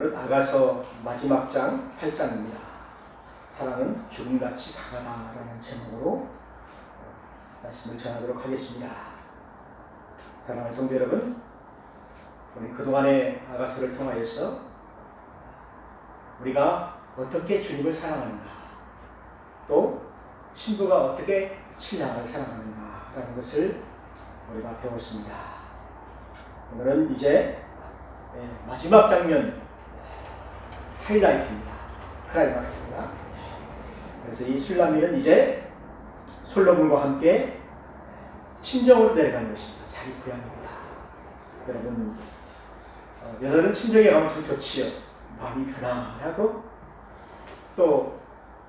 오늘은 아가서 마지막 장 8장입니다. 사랑은 죽음같이 강하다라는 제목으로 말씀을 전하도록 하겠습니다. 사랑하는 성도 여러분, 우리 그동안의 아가서를 통하여서 우리가 어떻게 주님을 사랑하는가, 또 신부가 어떻게 신랑을 사랑하는가라는 것을 우리가 배웠습니다. 오늘은 이제 마지막 장면, 하이라이트입니다. 클라이막스입니다. 그래서 이 술라미는 이제 솔로몬과 함께 친정으로 내려가는 것입니다. 자기 고향입니다. 여러분, 여자는 친정에 가면 참 좋지요. 마음이 편안하고, 또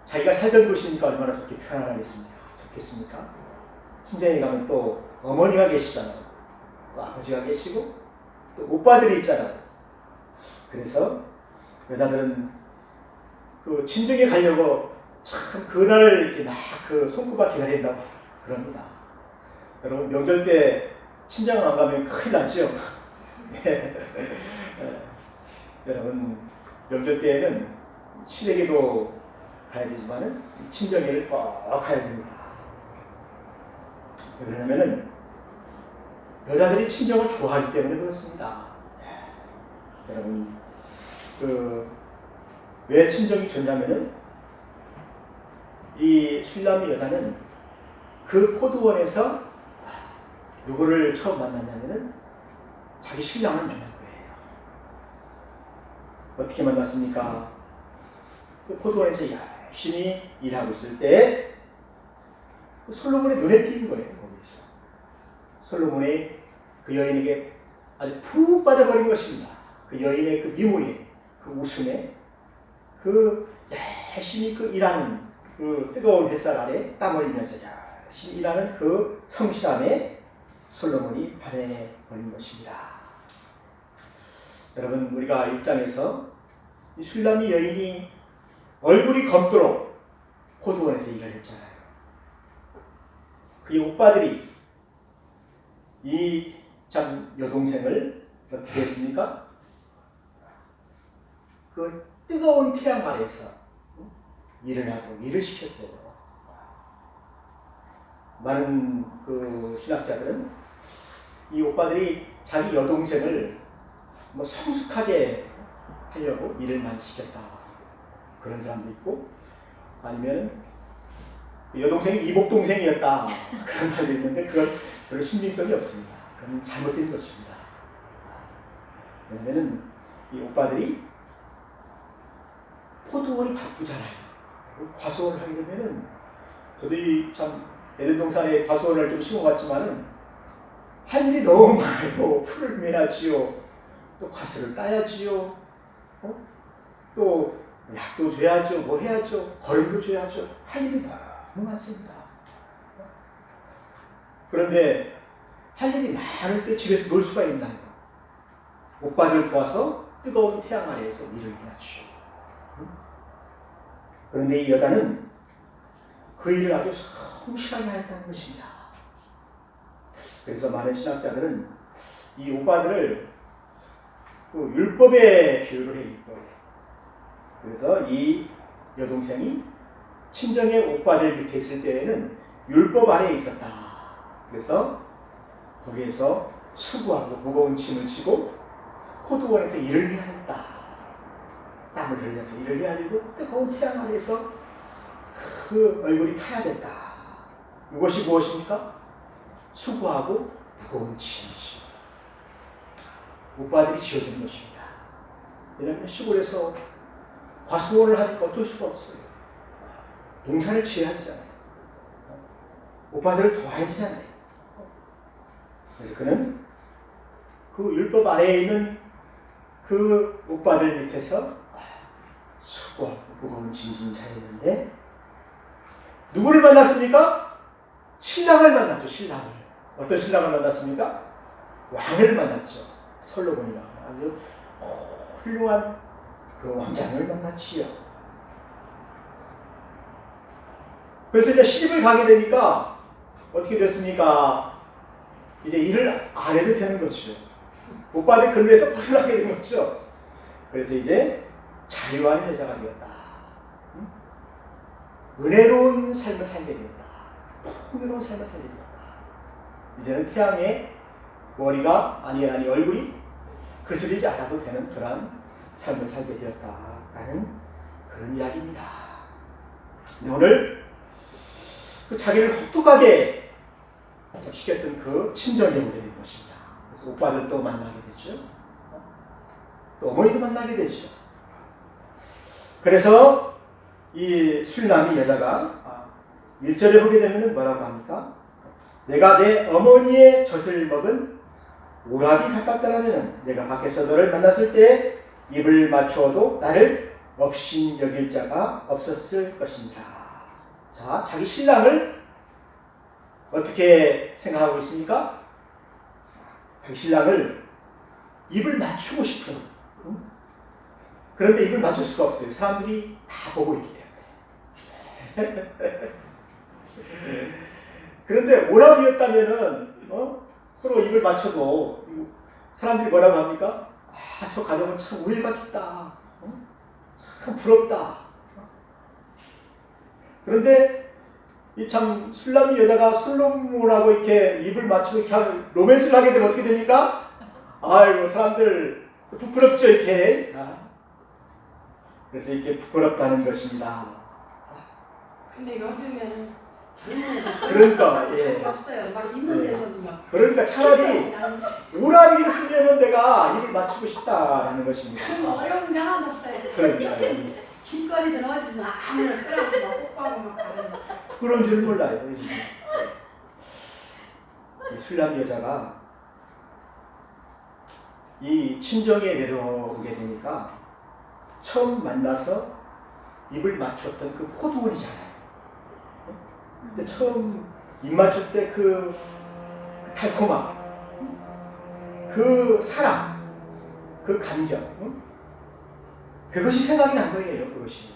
자기가 살던 곳이니까 얼마나 좋게 좋겠습니까? 친정에 가면 또 어머니가 계시잖아요. 또 아버지가 계시고, 또 오빠들이 있잖아요. 그래서 여자들은 그 친정에 가려고 참 그날을 이렇게 막 그 손꼽아 기다린다고 그럽니다. 여러분, 명절 때 친정 안 가면 큰일 나죠. 여러분, 명절 때에는 시댁에도 가야 되지만은 친정에를 꼭 가야 됩니다. 왜냐면은 여자들이 친정을 좋아하기 때문에 그렇습니다. 여러분, 왜 친정이 좋냐면은 이 슐라미 여자는 그 포도원에서 누구를 처음 만났냐면은 자기 신랑을 만난 거예요. 어떻게 만났습니까? 그 포도원에서 열심히 일하고 있을 때 솔로몬의 눈에 띈 거예요. 거기서 솔로몬의 그 여인에게 아주 푹 빠져버린 것입니다. 그 여인의 그 미모에, 그 웃음에, 그 열심히 그 일하는 그 뜨거운 햇살 아래 땀 흘리면서 열심히 일하는 그 성실함에 솔로몬이 반해버린 것입니다. 여러분, 우리가 1장에서 이 슐라미 여인이 얼굴이 검도록 포도원에서 일을 했잖아요. 그의 오빠들이 이 참 여동생을 어떻게 했습니까? 그 뜨거운 태양 아래에서 일을 하고 일을 시켰어요. 많은 그 신학자들은 이 오빠들이 자기 여동생을 뭐 성숙하게 하려고 일을 많이 시켰다, 그런 사람도 있고, 아니면 그 여동생이 이복동생이었다, 그런 말도 있는데 그건 별로 신빙성이 없습니다. 그건 잘못된 것입니다. 왜냐면은 이 오빠들이 포도원이 바쁘잖아요. 과수원을 하게 되면은, 저도 참 에덴동산에 과수원을 좀 심어봤지만은 할 일이 너무 많아요. 풀을 매야지요, 또 과수를 따야지요, 또 약도 줘야죠, 뭐 해야죠, 거름도 줘야죠. 할 일이 너무 많습니다. 그런데 할 일이 많을 때 집에서 놀 수가 있나요? 오빠들 도와서 뜨거운 태양 아래에서 일을 해야죠. 그런데 이 여자는 그 일을 아주 성실하게 했다는 것입니다. 그래서 많은 신학자들은 이 오빠들을 그 율법에 비유를 해 있고, 그래서 이 여동생이 친정의 오빠들 밑에 있을 때에는 율법 아래에 있었다. 그래서 거기에서 수고하고 무거운 짐을 지고 포도원에서 일을 해야 했다. 땀을 흘려서 일을 해야 되고 뜨거운 태양 아래에서 그 얼굴이 타야 됐다. 이것이 무엇입니까? 수고하고 무거운 짐이지. 오빠들이 지어준 것입니다. 왜냐하면 시골에서 과수원을 하니까 어쩔 수가 없어요. 농사를 지어야 되잖아요. 오빠들을 도와야 되잖아요. 그래서 그는 그 율법 아래에 있는 그 오빠들 밑에서 수고하고 무거운 짐진 자였는데, 누구를 만났습니까? 신랑을 만났죠. 신랑을. 어떤 신랑을 만났습니까? 왕을 만났죠. 솔로몬이라고 아주 훌륭한 그 왕자를 만났지요. 그래서 이제 시집을 가게 되니까 어떻게 됐습니까? 이제 일을 안 해도 되는 거죠. 오빠들 근래에서 벗어나게 된 거죠. 그래서 이제 자유한 여자가 되었다. 은혜로운 삶을 살게 되었다. 풍요로운 삶을 살게 되었다. 이제는 태양의 머리가 아니 얼굴이 그스리지 않아도 되는 그러한 삶을 살게 되었다라는 그런 이야기입니다. 오늘 그 자기를 혹독하게 시켰던 그 친정에 오게 된 것입니다. 그래서 오빠들도 만나게 되죠. 또 어머니도 만나게 되죠. 그래서 이 술남이 여자가 1절에 보게 되면 뭐라고 합니까? 내가 내 어머니의 젖을 먹은 오랍이 가깝다라면 내가 밖에서 너를 만났을 때 입을 맞추어도 나를 업신 여길 자가 없었을 것입니다. 자, 자기 신랑을 어떻게 생각하고 있습니까? 자기 신랑을 입을 맞추고 싶은, 그런데 입을 맞출 수가 없어요. 사람들이 다 보고 있기 때문에. 그런데 오랍이었다면은 서로 입을 맞춰도 사람들이 뭐라고 합니까? 저 가정은 참 우애가 깊다. 참 부럽다. 그런데 이 참 술람이 여자가 솔로몬하고 이렇게 입을 맞추고 이렇게 로맨스를 하게 되면 어떻게 됩니까? 아이고 사람들 부끄럽죠 이렇게. 그래서 이렇게 부끄럽다는 것입니다. 근데 요즘에는 젊은 그러니까 예. 없어요. 막 있는 데서도 막. 그러니까 차라리 오랍이 있으면은 내가 입을 맞추고 싶다라는 것입니다. 어려운 게 하나도 없어요. 그러니까 길거리 들어가서 아무나 끌어안고 막 뽀뽀하고 막 가는. 그런 줄 몰라요. 이 술람 여자가 이 친정에 내려오게 되니까 처음 만나서 입을 맞췄던 그 포도원이잖아요. 근데 처음 입 맞출 때 그 달콤함, 그 사랑, 그 감격, 그것이 생각이 난 거예요. 그것이.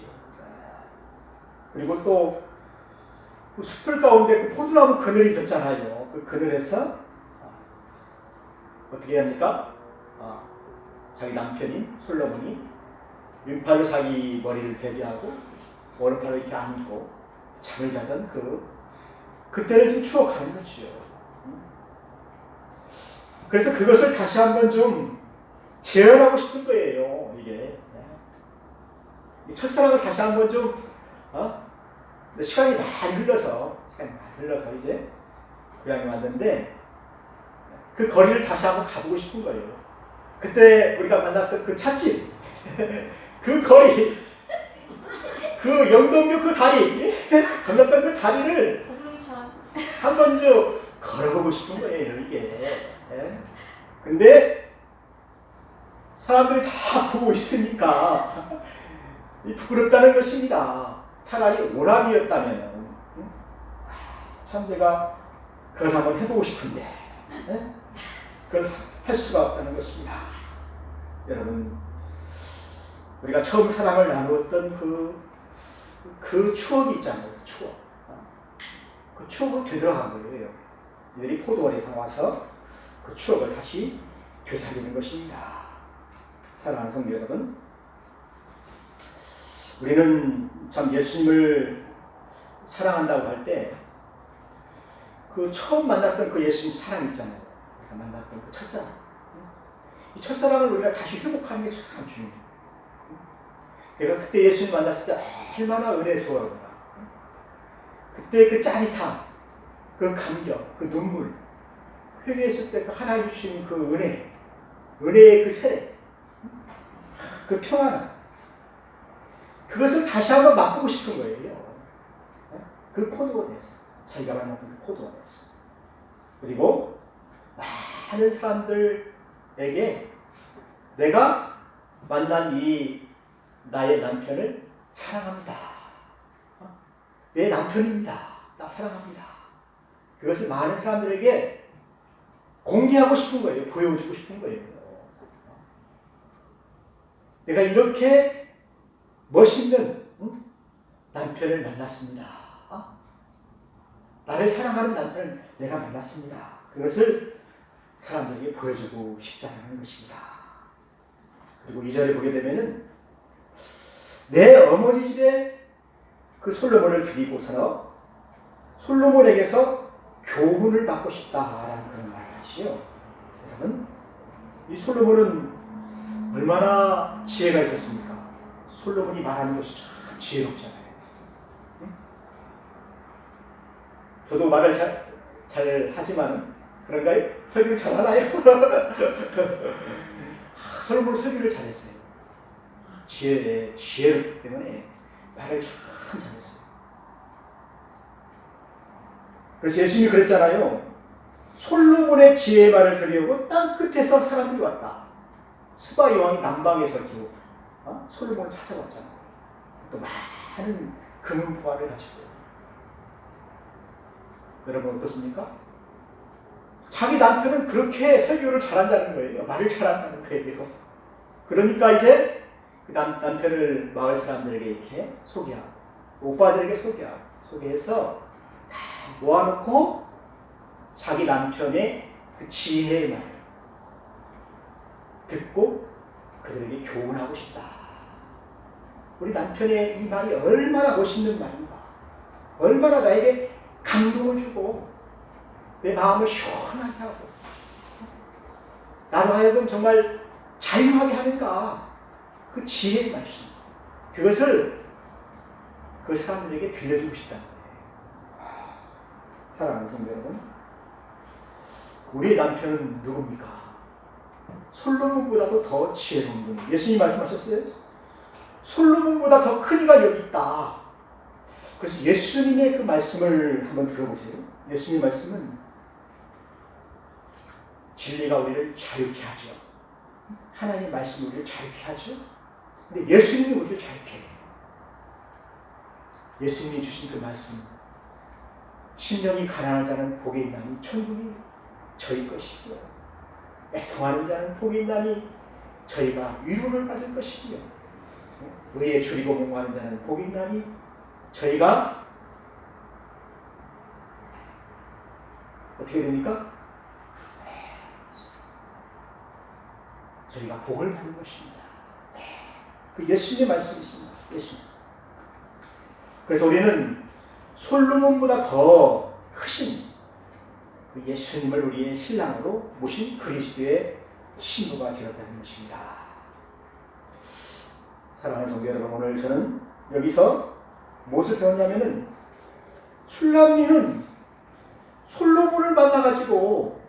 그리고 또 그 숲을 가운데 그 포도나무 그늘이 있었잖아요. 그 그늘에서 어떻게 합니까? 자기 남편이 솔로몬이 왼팔로 자기 머리를 베개하고 오른팔로 이렇게 안고 잠을 자던 그때를 좀 추억하는 거죠. 그래서 그것을 다시 한번 좀 재현하고 싶은 거예요. 이게 첫사랑을 다시 한번 좀 시간이 많이 흘러서 이제 고향에 왔는데 그 거리를 다시 한번 가보고 싶은 거예요. 그때 우리가 만났던 그 찻집, 그 거리, 그 영동교 그 다리, 건넜던 그 다리를 한 번 좀 걸어보고 싶은 거예요, 이게. 근데 사람들이 다 보고 있으니까 부끄럽다는 것입니다. 차라리 오랍이었다면 참 내가 그걸 한번 해보고 싶은데 그걸 할 수가 없다는 것입니다. 여러분, 우리가 처음 사랑을 나누었던 그 추억이 있잖아요. 그 추억으로 되돌아간 거예요. 이들이 포도원에 나와서 그 추억을 다시 되살리는 것입니다. 사랑하는 성도 여러분, 우리는 참 예수님을 사랑한다고 할 때 그 처음 만났던 그 예수님 사랑 있잖아요. 우리가 만났던 그 첫사랑. 이 첫사랑을 우리가 다시 회복하는 게 참 중요해요. 내가 그때 예수님 만났을 때 얼마나 은혜스러운가. 그때 그 짜릿함, 그 감격, 그 눈물, 회개했을 때 그 하나님 주신 그 은혜의 그 세례, 그 평안함, 그것을 다시 한번 맛보고 싶은 거예요. 그 포도원에서, 자기가 만났던 그 포도원에서. 그리고 많은 사람들에게 내가 만난 이 나의 남편을 사랑합니다. 내 남편입니다. 나 사랑합니다. 그것을 많은 사람들에게 공개하고 싶은 거예요. 보여주고 싶은 거예요. 내가 이렇게 멋있는 남편을 만났습니다. 나를 사랑하는 남편을 내가 만났습니다. 그것을 사람들에게 보여주고 싶다는 것입니다. 그리고 2절에 보게 되면은 내 어머니 집에 그 솔로몬을 드리고서 솔로몬에게서 교훈을 받고 싶다라는 그런 말을 하시요. 여러분, 이 솔로몬은 얼마나 지혜가 있었습니까? 솔로몬이 말하는 것이 참 지혜롭잖아요. 응? 저도 말을 잘 하지만 그런가요? 설교를 잘 하나요? 솔로몬 설교를 잘했어요. 지혜롭기 때문에 말을 참 잘했어요. 그래서 예수님이 그랬잖아요. 솔로몬의 지혜의 말을 들으려고 땅 끝에서 사람들이 왔다. 스바 여왕이 남방에서 솔로몬을 찾아왔잖아요. 또 많은 금은 보화를 가지고. 여러분 어떻습니까? 자기 남편은 그렇게 설교를 잘한다는 거예요. 말을 잘한다는 거예요. 그러니까 이제 그 남편을 마을 사람들에게 이렇게 소개하고 오빠들에게 소개해서 다 모아놓고 자기 남편의 그 지혜의 말 듣고 그들에게 교훈하고 싶다. 우리 남편의 이 말이 얼마나 멋있는 말인가. 얼마나 나에게 감동을 주고 내 마음을 시원하게 하고 나로 하여금 정말 자유하게 하는가. 그 지혜의 말씀. 그것을 그 사람들에게 들려주고 싶다는 거예요. 사랑하는 성도 여러분, 우리의 남편은 누굽니까? 솔로몬보다도 더 지혜로운 분이. 예수님 말씀하셨어요. 솔로몬보다 더 큰 이가 여기 있다. 그래서 예수님의 그 말씀을 한번 들어보세요. 예수님 말씀은 진리가 우리를 자유케 하죠. 하나님의 말씀이 우리를 자유케 하죠. 근데 예수님이 우리를 자유케 해요. 예수님이 주신 그 말씀, 심령이 가난한 자는 복이 있나니 천국이 저희 것이고요. 애통하는 자는 복이 있나니 저희가 위로를 받을 것이고요. 의에 줄이고 공부하는 자는 복이 있나니 저희가 어떻게 됩니까? 저희가 복을 받는 것입니다. 그 예수님의 말씀이십니다. 예수님. 그래서 우리는 솔로몬보다 더 크신 그 예수님을 우리의 신랑으로 모신 그리스도의 신부가 되었다는 것입니다. 사랑하는 성도 여러분, 오늘 저는 여기서 무엇을 배웠냐면은 슐람미는 솔로몬을 만나가지고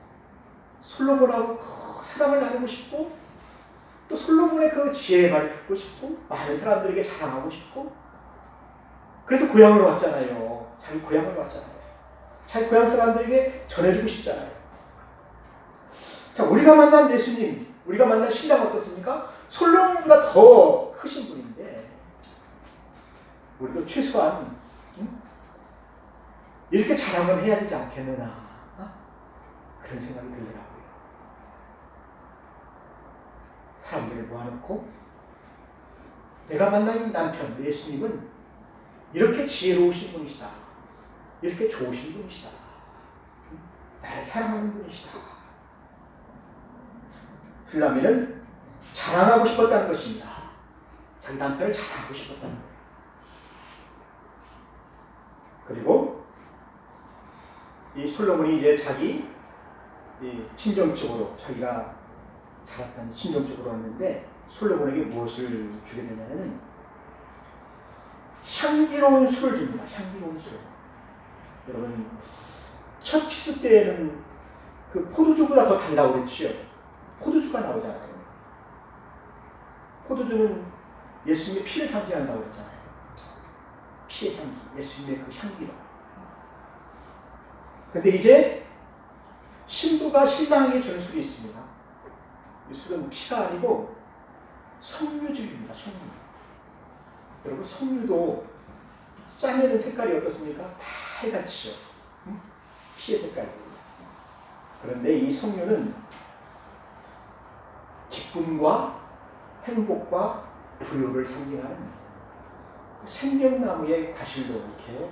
솔로몬하고 사랑을 나누고 싶고 또 솔로몬의 그 지혜의 말을 듣고 싶고 많은 사람들에게 자랑하고 싶고 그래서 고향으로 왔잖아요. 자기 고향으로 왔잖아요. 자기 고향 사람들에게 전해주고 싶잖아요. 자, 우리가 만난 예수님, 우리가 만난 신랑 어떻습니까? 솔로몬보다 더 크신 분인데 우리도 최소한 이렇게 자랑을 해야 되지 않겠느냐 그런 생각이 들더라고요. 사람들을 모아놓고 내가 만난 이 남편 예수님은 이렇게 지혜로우신 분이시다. 이렇게 좋으신 분이시다. 나를 사랑하는 분이시다. 훌라미는 자랑하고 싶었다는 것입니다. 자기 남편을 자랑하고 싶었다는 거예요. 그리고 이 솔로몬이 이제 자기 친정 쪽으로 자기가 자랐던 친정 쪽으로 왔는데 솔로몬에게 무엇을 주게 되냐면은 향기로운 술을 줍니다. 향기로운 술. 여러분 첫 키스 때에는 그 포도주보다 더 달라고 그랬죠. 포도주가 나오잖아요. 포도주는 예수님의 피를 상징한다고 그랬잖아요. 피의 향기, 예수님의 그 향기로. 근데 이제 신부가 신랑에게 준 술이 있습니다. 이 술은 피가 아니고 석류즙입니다. 석류. 여러분 석류도 짜면은 색깔이 어떻습니까? 빨갛죠. 피의 색깔입니다. 그런데 이 석류는 기쁨과 행복과 부유를 상징하는 생명나무의 과실로 이렇게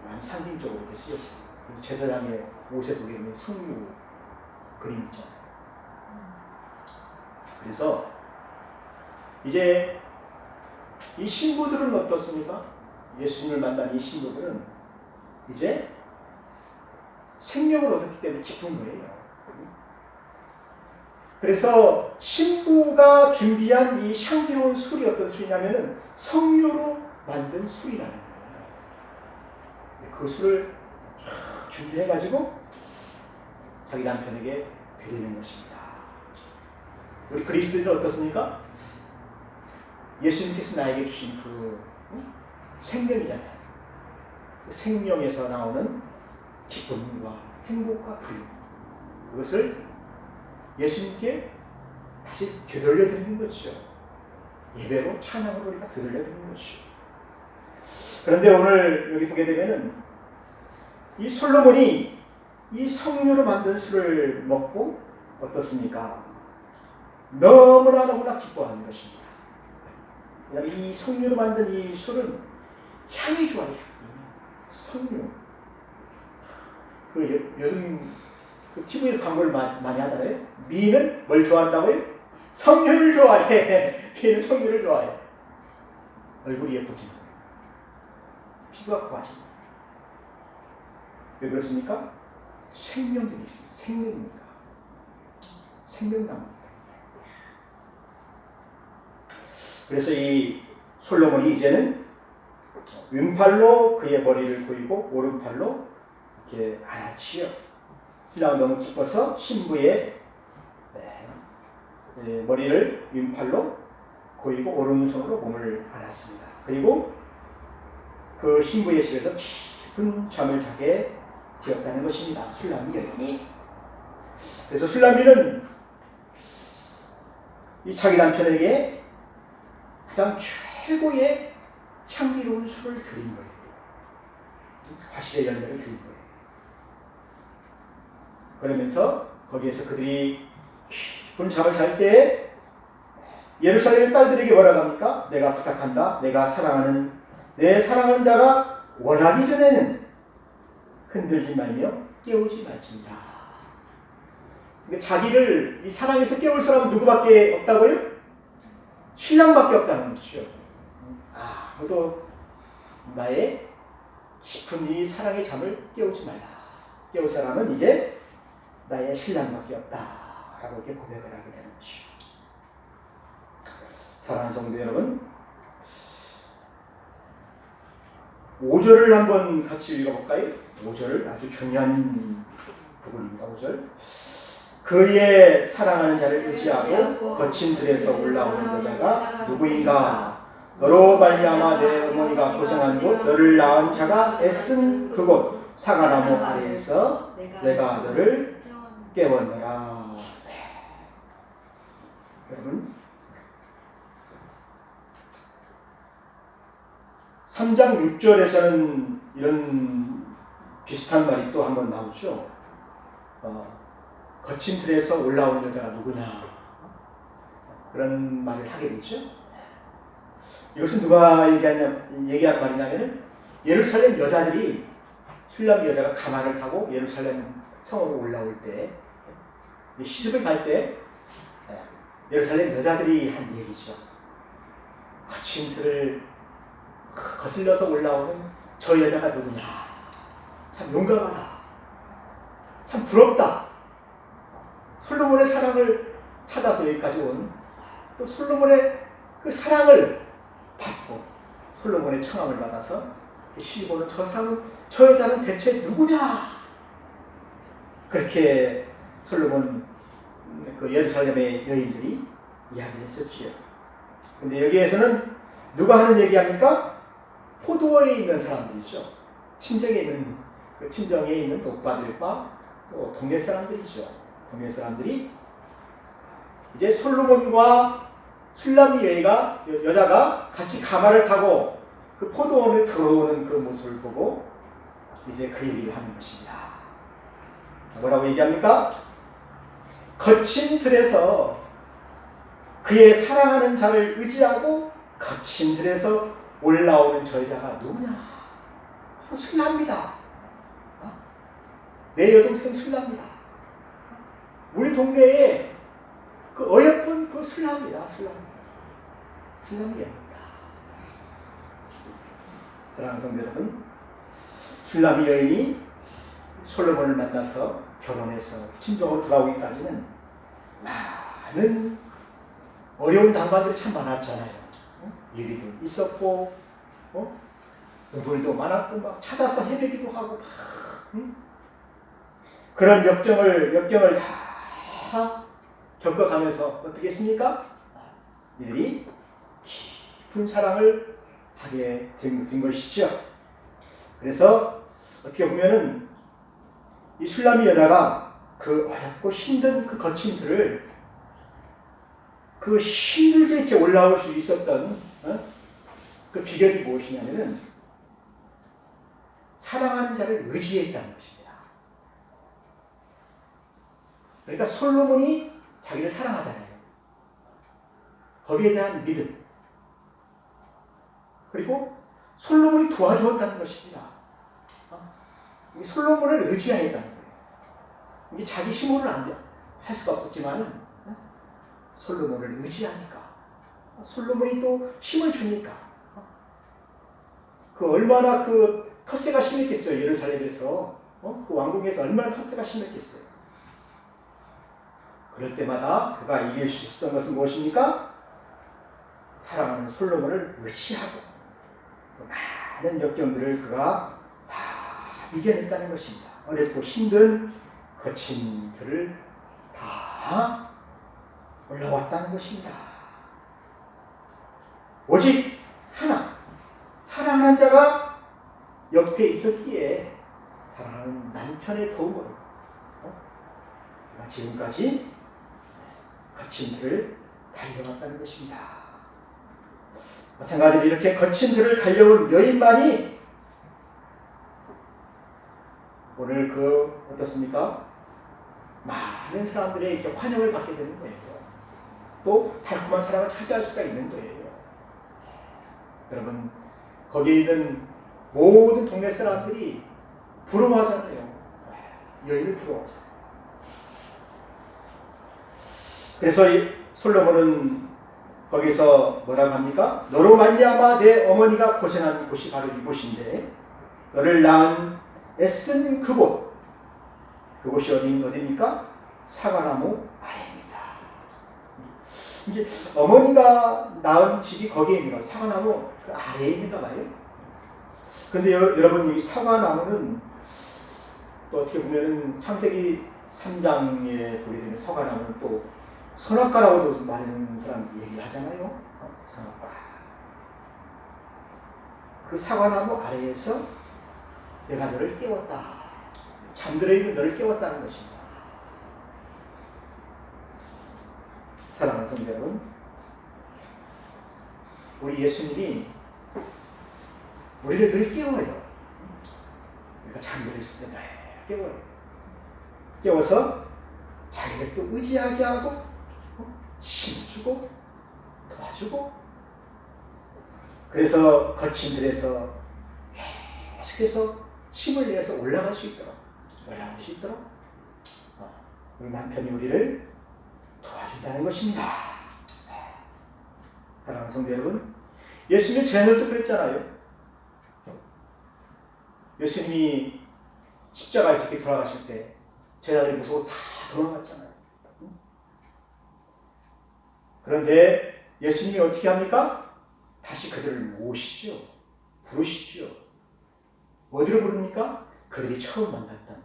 많이 상징적으로 이렇게 쓰였습니다. 제사장의 옷에 보게 되면 석류 그림 있잖아요. 그래서 이제 이 신부들은 어떻습니까? 예수님을 만난 이 신부들은 이제 생명을 얻었기 때문에 기쁜 거예요. 그래서 신부가 준비한 이 향기로운 술이 어떤 술이냐면은 석류로 만든 술이라는 거예요. 그 술을 준비해가지고 자기 남편에게 드리는 것입니다. 우리 그리스도인은 어떻습니까? 예수님께서 나에게 주신 그 생명이잖아요. 그 생명에서 나오는 기쁨과 행복과 부유, 그것을 예수님께 다시 되돌려 드리는 것이죠. 예배로 찬양으로 우리가 되돌려 드리는 것이죠. 그런데 오늘 여기 보게 되면은 이 솔로몬이 이 석류로 만든 술을 먹고 어떻습니까? 너무나 기뻐하는 것입니다. 왜냐하면 이 석류로 만든 이 술은 향이 좋아요. 향이. 석류. 요즘 TV에서 광고를 많이 하잖아요. 미는 뭘 좋아한다고요? 석류를 좋아해. 미는 석류를 좋아해. 얼굴이 예뻐지는 거예요. 피부가 고와지는 거예요. 왜 그렇습니까? 생명들이 있어요. 생명이니까. 생명나무니까. 그래서 이 솔로몬이 이제는 왼팔로 그의 머리를 고이고 오른팔로 이렇게 안았지요. 신랑은 너무 기뻐서 신부의 머리를 왼팔로 고이고 오른손으로 몸을 안았습니다. 그리고 그 신부의 집에서 깊은 잠을 자게 되었다는 것입니다. 술람미 여인이. 그래서 술람미는 이 자기 남편에게 가장 최고의 향기로운 술을 드린 거예요. 화실의 열매를 드린 거예요. 그러면서 거기에서 그들이 깊은 잠을 잘 때 예루살렘 딸들에게 뭐라고 합니까? 내가 부탁한다. 내 사랑하는 자가 원하기 전에는 흔들지 말며 깨우지 말지니라. 그러니까 자기를 이 사랑에서 깨울 사람은 누구밖에 없다고요? 신랑밖에 없다는 것이죠. 아무도 나의 깊은 이 사랑의 잠을 깨우지 말라. 깨울 사람은 이제 나의 신랑밖에 없다라고 이렇게 고백을 하게 되는 것이죠. 사랑하는 성도 여러분, 5절을 한번 같이 읽어볼까요? 5절 아주 중요한 부분입니다. 5절. 그의 사랑하는 자를 의지하고 거친 들에서 올라오는 여자가 누구인가? 너로 말미암아 내 어머니가 고생한 곳, 너를 낳은 자가 애쓴 그곳 사과나무 아래에서 내가 너를 깨웠노라. 여러분, 3장 6절에서는 이런 비슷한 말이 또 한 번 나오죠. 거친 틀에서 올라온 여자가 누구냐, 그런 말을 하게 되죠. 이것은 누가 얘기한 말이냐면 예루살렘 여자들이, 술람 여자가 가마를 타고 예루살렘 성으로 올라올 때, 시집을 갈 때 예루살렘 여자들이 한 얘기죠. 거친 틀을 거슬려서 올라오는 저 여자가 누구냐, 참 용감하다, 참 부럽다. 솔로몬의 사랑을 찾아서 여기까지 온, 또 솔로몬의 그 사랑을 받고 솔로몬의 청함을 받아서 시보는 저 여자는 대체 누구냐, 그렇게 솔로몬 그 예루살렘의 여인들이 이야기를 했었지요. 근데 여기에서는 누가 하는 얘기합니까? 포도원에 있는 사람들이죠. 친정에 있는 독바들과 또 동네 사람들이죠. 동네 사람들이 이제 솔로몬과 술람미 여자가 같이 가마를 타고 그 포도원에 들어오는 그 모습을 보고 이제 그 얘기를 하는 것입니다. 뭐라고 얘기합니까? 거친 틀에서 그의 사랑하는 자를 의지하고 거친 들에서 올라오는 저 여자가 누구냐? 술랍니다. 내 여동생 술랍니다. 우리 동네에 그 어여쁜 그 술랍니다. 술랍니다. 술람이 여인이다. 사랑하는 성도 여러분, 술람이 여인이 솔로몬을 만나서 결혼해서 친정으로 돌아오기까지는 많은 어려운 당관들이 참 많았잖아요. 위기도 있었고, 누굴도 많았고, 막 찾아서 헤매기도 하고, 그런 역경을 다 겪어가면서 어떻게 했습니까? 이들이 깊은 사랑을 하게 된 것이죠. 그래서 어떻게 보면은 이 술람이 여자가 그 어렵고 힘든 그 거침들을 그 힘들게 이렇게 올라올 수 있었던 그 비결이 무엇이냐면은 사랑하는 자를 의지했다는 것입니다. 그러니까 솔로몬이 자기를 사랑하잖아요. 거기에 대한 믿음. 그리고 솔로몬이 도와주었다는 것입니다. 솔로몬을 의지하였다는 거예요. 이게 자기 힘으로는 할 수가 없었지만은 솔로몬을 의지하니까 솔로몬이 또 힘을 주니까 그 얼마나 그 텃세가 심했겠어요. 예루살렘에서 그 왕궁에서 얼마나 텃세가 심했겠어요. 그럴 때마다 그가 이길 수 있었던 것은 무엇입니까? 사랑하는 솔로몬을 의지하고 그 많은 역경들을 그가 다 이겨냈다는 것입니다. 어렵고 힘든 거침들을 다 올라왔다는 것입니다. 오직 하나, 사랑하는 자가 옆에 있었기에 사랑하는 남편의 도움으로 지금까지 거침들을 달려왔다는 것입니다. 마찬가지로 이렇게 거침들을 달려온 여인만이 오늘 어떻습니까? 많은 사람들의 이렇게 환영을 받게 되는 거예요. 또 달콤한 사랑을 차지할 수가 있는 거예요. 여러분, 거기에 있는 모든 동네 사람들이 부러워하잖아요. 여인을 부러워하잖아요. 그래서 솔로몬은 거기서 뭐라고 합니까? 너로 말미암아 내 어머니가 고생한 곳이 바로 이곳인데 너를 낳은 애쓴 그곳이 어디입니까? 사과나무 아래입니다. 이제 어머니가 낳은 집이 거기에 있는 거예요. 사과나무 그 아래에 있는가 봐요. 그런데 여러분 이 사과나무는 또 어떻게 보면은 창세기 3장에 보게 되면 사과나무는 또 선악과라고도 많은 사람들이 얘기하잖아요. 선악과. 그 사과나무 아래에서 내가 너를 깨웠다. 잠들어 있는 너를 깨웠다는 것입니다. 사랑하는 성도 여러분, 우리 예수님이 우리를 늘 깨워요. 우리가 잠들어 있을 때 늘 깨워요. 깨워서 자기를 또 의지하게 하고 힘주고 도와주고 그래서 거침들에서 계속해서 힘을 내서 올라갈 수 있도록 우리 남편이 우리를 도와준다는 것입니다. 사랑하는 성도 여러분, 예수님의 제자들도 그랬잖아요. 예수님이 십자가에서 이렇게 돌아가실 때 제자들이 무서워 다 도망갔잖아요. 그런데 예수님이 어떻게 합니까? 다시 그들을 모시죠. 부르시죠. 어디로 부릅니까? 그들이 처음 만났던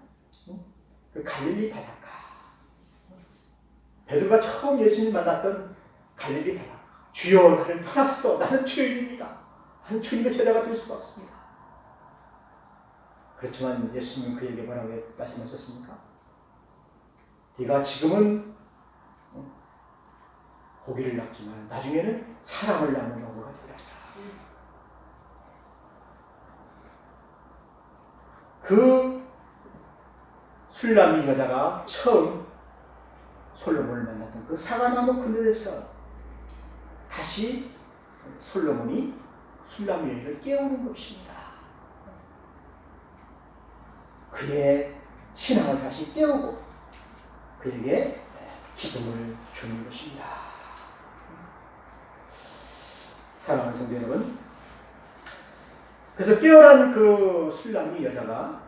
그 갈릴리 바닷가. 베드로가 처음 예수님 만났던 갈릴리 바닷가. 주여 나를 떠나소서. 나는 죄인입니다. 나는 주님의 제자가 될 수가 없습니다. 그렇지만 예수님은 그에게 뭐라고 말씀하셨습니까? 네가 지금은 고기를 낳지만 나중에는 사람을 낳는 어부가 되리라. 그 술람이 여자가 처음 솔로몬을 만났던 그 사과나무 그늘에서 다시 솔로몬이 술람 여인을 깨우는 것입니다. 그의 신앙을 다시 깨우고 그에게 기쁨을 주는 것입니다. 사랑하는 성도 여러분, 그래서 깨어난 그 술람이 여자가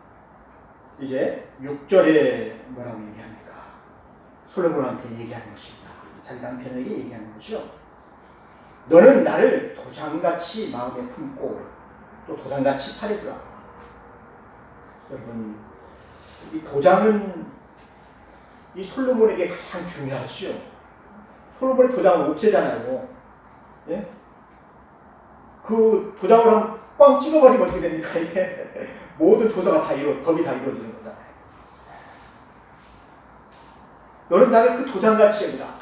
이제 6절에 뭐라고 얘기합니까? 솔로몬한테 얘기하는 것입니다. 자기 남편에게 얘기하는 것이요. 너는 나를 도장같이 마음에 품고 또 도장같이 팔에 두라. 여러분, 이 도장은 이 솔로몬에게 가장 중요하지요. 솔로몬의 도장은 옥새잖아요. 예? 그 도장을 한번 꽝 찍어버리면 어떻게 됩니까? 이게 모든 조사가 다 법이 다 이루어지는 거잖아요. 너는 나를 그 도장같이 여기라.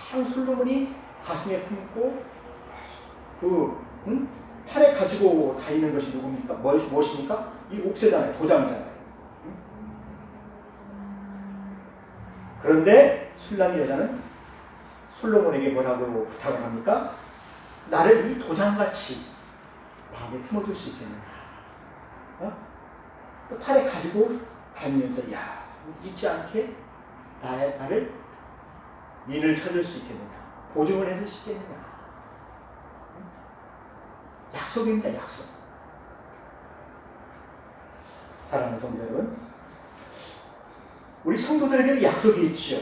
가장 솔로몬이 가슴에 품고 팔에 가지고 다니는 것이 누굽니까? 무엇입니까? 이 옥새잖아요. 도장이잖아요. 그런데 술람이 여자는 솔로몬에게 뭐라고 부탁을 합니까? 나를 이 도장같이 마음에 품어줄 수 있겠느냐? 또 팔에 가지고 다니면서 잊지 않게 나를 민을 쳐줄 수 있겠느냐? 보증을 해줄 수 있겠느냐? 약속입니다. 약속. 사랑하는 성도 여러분, 우리 성도들에게 약속이 있지요.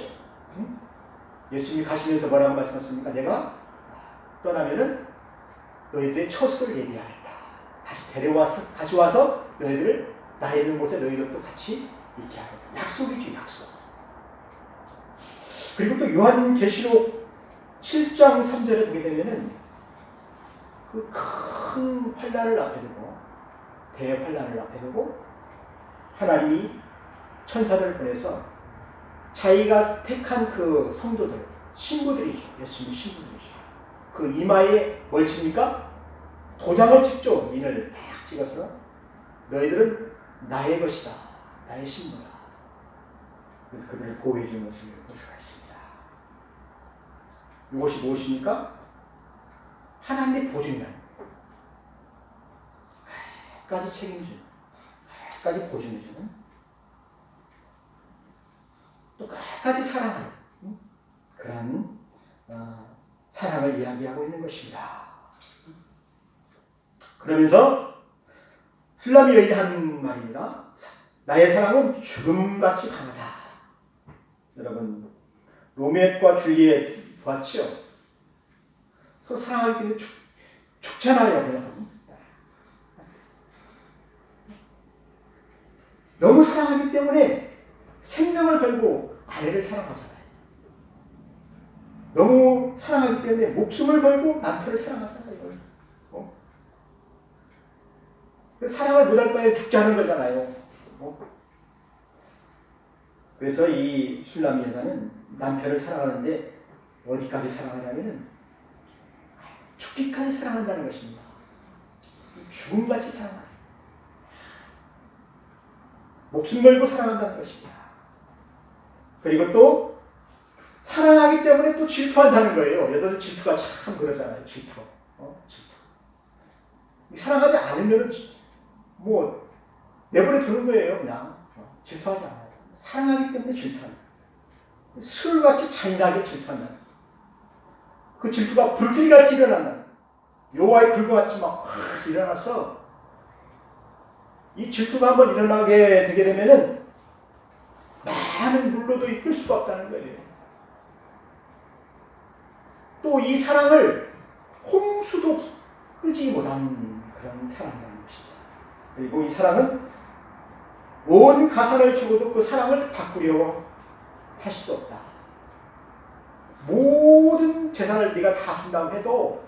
예수님이 가시면서 뭐라고 말씀하셨습니까? 내가 떠나면은 너희들의 처소를 예비하겠다. 다시 와서 너희들을 나 있는 곳에 너희들도 같이 있게 하겠다. 약속이죠, 약속. 그리고 또 요한계시록 7장 3절에 보게 되면은 그 큰 환난을 앞에 두고, 대환난을 앞에 두고 하나님이 천사들을 보내서 자기가 택한 그 성도들, 신부들이죠. 예수님의 신부들이죠. 그 이마에 뭘 칩니까? 도장을 찍죠. 민을 딱 찍어서 너희들은 나의 것이다. 나의 신부다. 그래서 그들을 보호해 주는 것을 볼 수가 있습니다. 이것이 무엇입니까? 하나님의 보증이라는 끝까지 책임지는, 끝까지 보증해주는, 또 끝까지 사랑하는 그런 사랑을 이야기하고 있는 것입니다. 그러면서 술람이 여기 한 말입니다. 나의 사랑은 죽음같이 강하다. 여러분, 로미오과 줄리엣 봤죠? 서로 사랑하기 때문에 죽잖아요. 그냥. 너무 사랑하기 때문에 생명을 걸고 아내를 사랑하잖아요. 너무 사랑하기 때문에 목숨을 걸고 남편을 사랑하잖아요. 사랑을 못할 바에 죽자는 거잖아요. 그래서 이 술람 여자는 남편을 사랑하는데 어디까지 사랑하냐면은 죽기까지 사랑한다는 것입니다. 죽음같이 사랑하는, 목숨 걸고 사랑한다는 것입니다. 그리고 또 사랑하기 때문에 또 질투한다는 거예요. 여자들 질투가 참 그러잖아요. 질투. 사랑하지 않으면 뭐 내버려 두는 거예요. 그냥 질투하지 않아요. 사랑하기 때문에 질투한다. 술같이 잔인하게 질투한다. 그 질투가 불길같이 일어난다. 여호와의 불같이 막 확 일어나서 이 질투가 한번 일어나게 되게 되면은 많은 물로도 이끌 수가 없다는 거예요. 또 이 사랑을 홍수도 끄지 못한 그런 사랑이라는 것입니다. 그리고 이 사랑은 온 가산을 주고도 그 사랑을 바꾸려고 할 수도 없다. 모든 재산을 네가 다 준다고 해도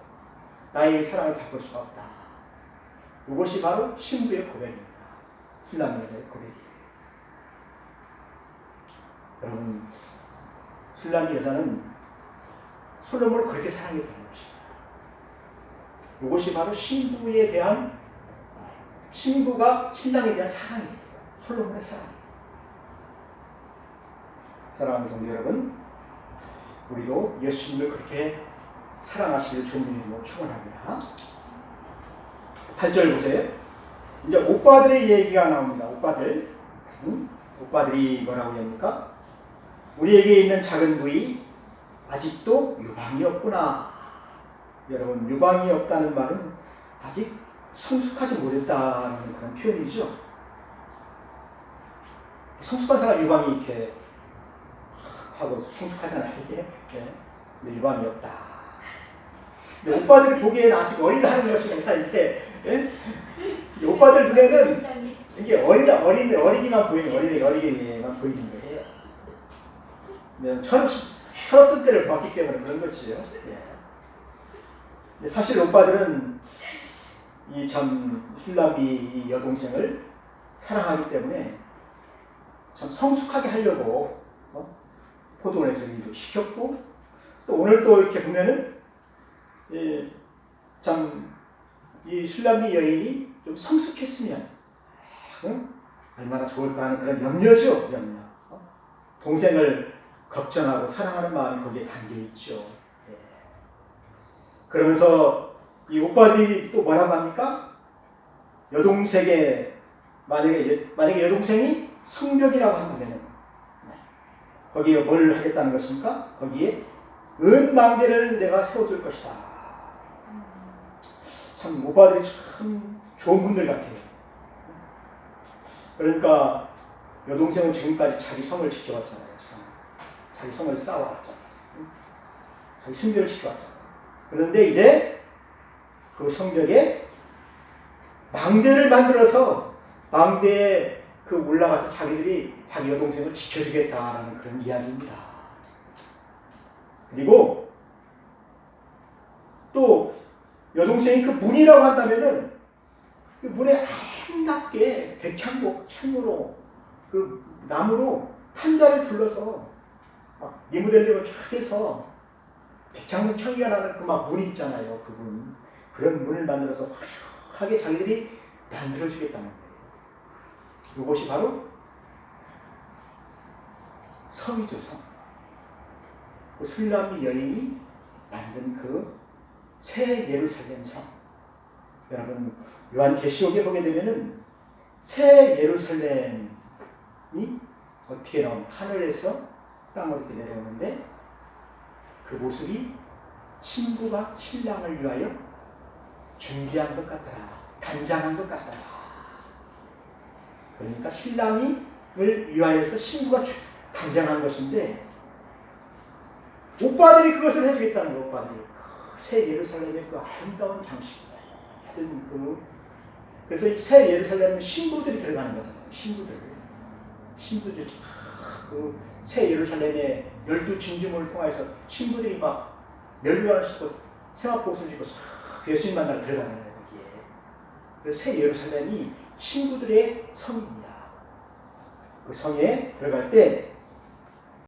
나의 사랑을 바꿀 수가 없다. 이것이 바로 신부의 고백입니다. 술람 여자의 고백이에요. 여러분, 술람 여자는 솔로몬을 그렇게 사랑했다는 것입니다. 이것이 바로 신부에 대한, 신부가 신랑에 대한 사랑이에요. 솔로몬의 사랑이에요. 사랑하는 성도 여러분, 우리도 예수님을 그렇게 사랑하시길 주님의 이름으로 축원합니다. 8절 보세요. 이제 오빠들의 얘기가 나옵니다. 오빠들이 뭐라고 합니까? 우리에게 있는 작은 부위 아직도 유방이 없구나. 여러분, 유방이 없다는 말은 아직 성숙하지 못했다는 그런 표현이죠. 성숙한 사람 유방이 이렇게 하고 성숙하잖아요, 이게. 예. 근데 유방이 없다. 근데 오빠들이 보기에는 아직 어리다는 것입니다, 이게. 예? 오빠들 눈에는 이게 어리기만 보이는, 어리기만 보이는 거예요. 철없던 때를 봤기 때문에 그런 거지요. 예. 사실 오빠들은 이 참 술람이 이 여동생을 사랑하기 때문에 참 성숙하게 하려고 포도원에서 일도 시켰고, 또 오늘 또 이렇게 보면은 참 이 술람이 여인이 좀 성숙했으면 얼마나 좋을까 하는 그런 염려죠, 염려. 동생을 걱정하고 사랑하는 마음이 거기에 담겨 있죠. 예. 그러면서 이 오빠들이 또 뭐라고 합니까? 여동생의 만약에 여동생이 성벽이라고 한다면 거기에 뭘 하겠다는 것입니까? 거기에 은망대를 내가 세워둘 것이다. 참 오빠들이 참 좋은 분들 같아요. 그러니까 여동생은 지금까지 자기 성을 지켜왔잖아요. 자기 성을 쌓아왔잖아요. 자기 숭배를 지켜왔잖아요. 그런데 이제 그 성벽에 망대를 만들어서 망대에 그 올라가서 자기들이 자기 여동생을 지켜주겠다라는 그런 이야기입니다. 그리고 또 여동생이 그 문이라고 한다면은 그 문에 아름답게 백향으로 그 나무로 판자를 둘러서 막 니무델링을 쫙 해서 백향문 향기가 나는 그 막 문이 있잖아요. 그 문. 그런 문을 만들어서 화려하게 자기들이 만들어주겠다는 거예요. 이것이 바로 성이죠, 성. 그 술람이 여인이 만든 그 새 예루살렘 성. 여러분, 요한계시록에 보게 되면은 새 예루살렘이 어떻게 나오면 하늘에서 땅으로 이렇게 내려오는데 그 모습이 신부가 신랑을 위하여 준비한 것 같더라. 단장한 것 같더라. 그러니까 신랑을 위하여서 신부가 단장한 것인데 오빠들이 그것을 해주겠다는 거예요. 오빠들이 새 예루살렘의 그 아름다운 장식을 그래서 이 새 예루살렘은 신부들이 들어가는 거잖아요. 신부들이 그 새 예루살렘의 12진주문을 통해서 신부들이 막 멸류관을 싣고 세마포 옷을 입고 예수님 만나러 들어가잖아요. 여기에. 그래서 새 예루살렘이 신부들의 성입니다. 그 성에 들어갈 때